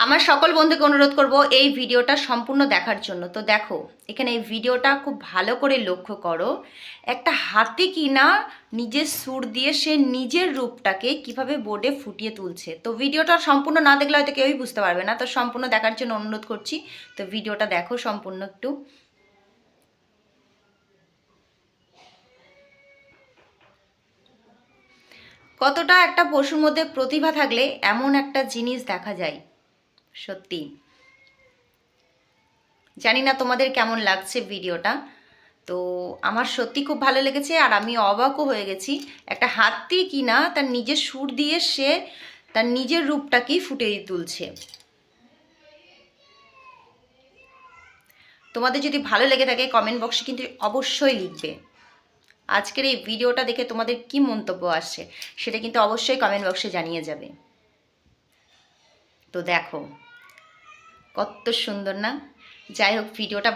আমার সকল বন্ধুকে অনুরোধ করব এই ভিডিওটা সম্পূর্ণ দেখার জন্য। তো দেখো, এখানে এই ভিডিওটা খুব ভালো করে লক্ষ্য করো। একটা হাতি কিনা নিজের সুর দিয়ে সে নিজের রূপটাকে কিভাবে বোর্ডে ফুটিয়ে তুলছে। তো ভিডিওটা সম্পূর্ণ না দেখলে হয়তো কেউই বুঝতে পারবে না, তো সম্পূর্ণ দেখার জন্য অনুরোধ করছি। তো ভিডিওটা দেখো সম্পূর্ণ একটু। কতটা একটা পশুর মধ্যে প্রতিভা থাকলে এমন একটা জিনিস দেখা যায়, সত্যি। জানি না তোমাদের কেমন লাগছে ভিডিওটা। তো আমার সত্যি খুব ভালো লেগেছে, আর আমি অবাকও হয়ে গেছি। একটা হাতি কিনা তার নিজের সুর দিয়ে সে তার নিজের রূপটাকেই ফুটিয়ে তুলছে। তোমাদের যদি ভালো লেগে থাকে কমেন্ট বক্সে কিন্তু অবশ্যই লিখবে। আজকের এই ভিডিওটা দেখে তোমাদের কি মন্তব্য আসছে সেটা কিন্তু অবশ্যই কমেন্ট বক্সে জানিয়ে যাবে। তো দেখো কত সুন্দর না? যাই হোক, ভিডিওটা